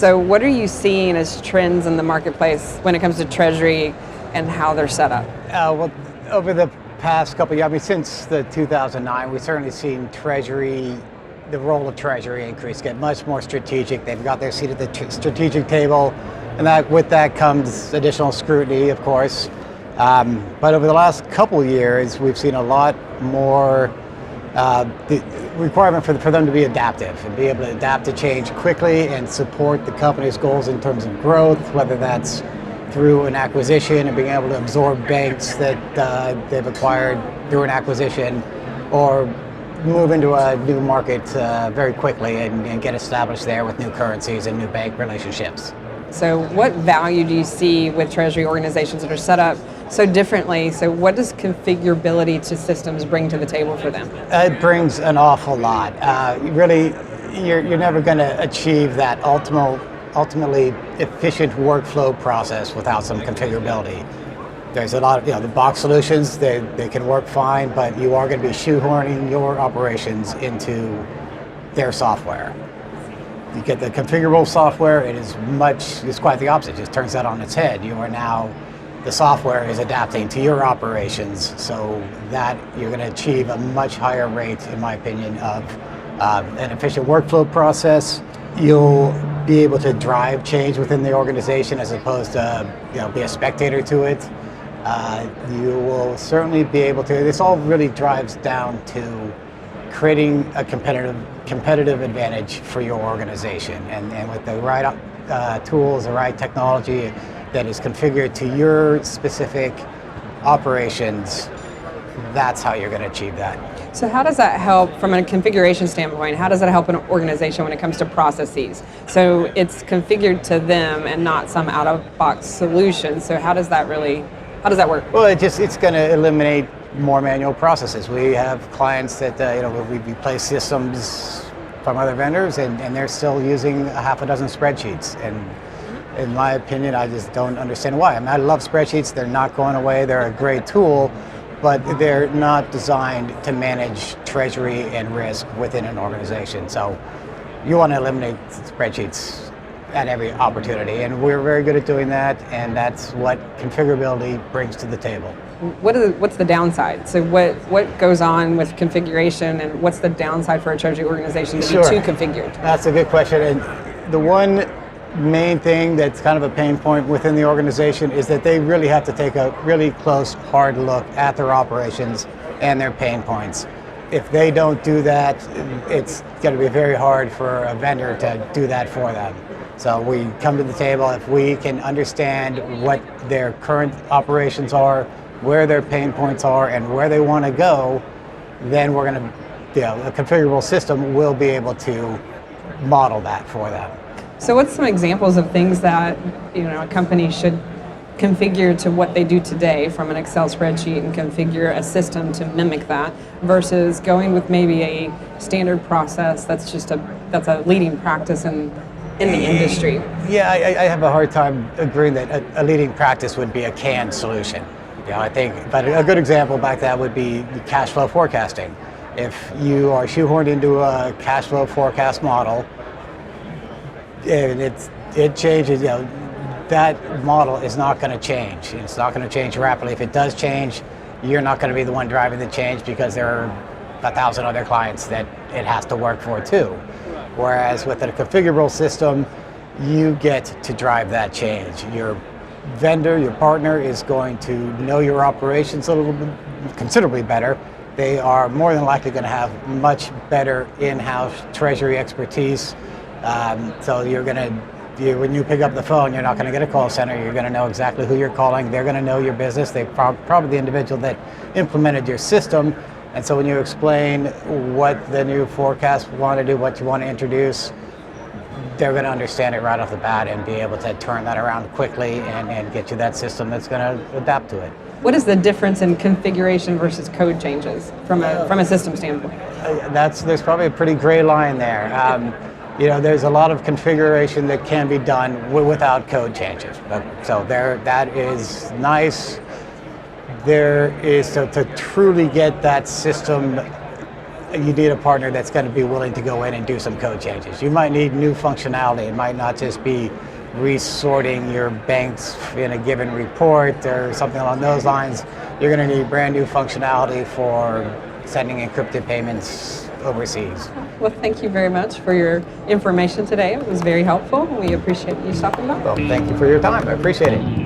So what are you seeing as trends in the marketplace when it comes to Treasury and how they're set up? Well, over the past couple of years, since the 2009, we've certainly seen Treasury, the role of Treasury increase, get much more strategic. They've got their seat at the strategic table, and with that comes additional scrutiny, of course. But over the last couple of years, we've seen a lot more the requirement for them to be adaptive and be able to adapt to change quickly and support the company's goals in terms of growth, whether that's through an acquisition and being able to absorb banks that they've acquired through an acquisition, or move into a new market very quickly and get established there with new currencies and new bank relationships. So what value do you see with Treasury organizations that are set up so differently? So what does configurability to systems bring to the table for them? It brings an awful lot. Really, you're never going to achieve that ultimately efficient workflow process without some configurability. There's a lot of, the box solutions, they can work fine, but you are going to be shoehorning your operations into their software. You get the configurable software, it's quite the opposite. It just turns that on its head. The software is adapting to your operations, so that you're going to achieve a much higher rate, in my opinion, of an efficient workflow process. You'll be able to drive change within the organization as opposed to be a spectator to it. You will certainly be able to, this all really drives down to creating a competitive advantage for your organization. And with the right tools, the right technology that is configured to your specific operations, that's how you're going to achieve that. So how does that help from a configuration standpoint? How does that help an organization when it comes to processes? So it's configured to them and not some out-of-box solution. So how does that work? Well, it's going to eliminate more manual processes. We have clients that we replace systems from other vendors, and they're still using a half a dozen spreadsheets. And in my opinion, I just don't understand why. I mean, I love spreadsheets. They're not going away. They're a great tool, but they're not designed to manage treasury and risk within an organization. So you want to eliminate spreadsheets at every opportunity, and we're very good at doing that, and that's what configurability brings to the table. What's the downside? So what goes on with configuration, and what's the downside for a treasury organization to be too configured? That's a good question, and the one main thing that's kind of a pain point within the organization is that they really have to take a really close, hard look at their operations and their pain points. If they don't do that, it's going to be very hard for a vendor to do that for them. So we come to the table, if we can understand what their current operations are, where their pain points are, and where they want to go, then we're going to, a configurable system will be able to model that for them. So what's some examples of things that a company should configure to what they do today from an Excel spreadsheet and configure a system to mimic that versus going with maybe a standard process that's a leading practice in the industry? Yeah, I have a hard time agreeing that a leading practice would be a canned solution. I think, but a good example back that would be cash flow forecasting. If you are shoehorned into a cash flow forecast model, and it changes, that model is not going to change. It's not going to change rapidly. If it does change, you're not going to be the one driving the change because there are 1,000 other clients that it has to work for too. Whereas with a configurable system, you get to drive that change. Your vendor, your partner is going to know your operations a little bit, considerably better. They are more than likely going to have much better in-house treasury expertise. So when you pick up the phone, you're not going to get a call center. You're going to know exactly who you're calling. They're going to know your business. They're probably the individual that implemented your system. And so when you explain what the new forecast want to do, what you want to introduce, they're going to understand it right off the bat and be able to turn that around quickly and get you that system that's going to adapt to it. What is the difference in configuration versus code changes from a system standpoint? There's probably a pretty gray line there. There's a lot of configuration that can be done without code changes. So that is nice. There is to truly get that system you need a partner that's going to be willing to go in and do some code changes. You might need new functionality. It might not just be resorting your banks in a given report or something along those lines. You're going to need brand new functionality for sending encrypted payments overseas. Well, thank you very much for your information today. It was very helpful. We appreciate you stopping by. Well, thank you for your time. I appreciate it.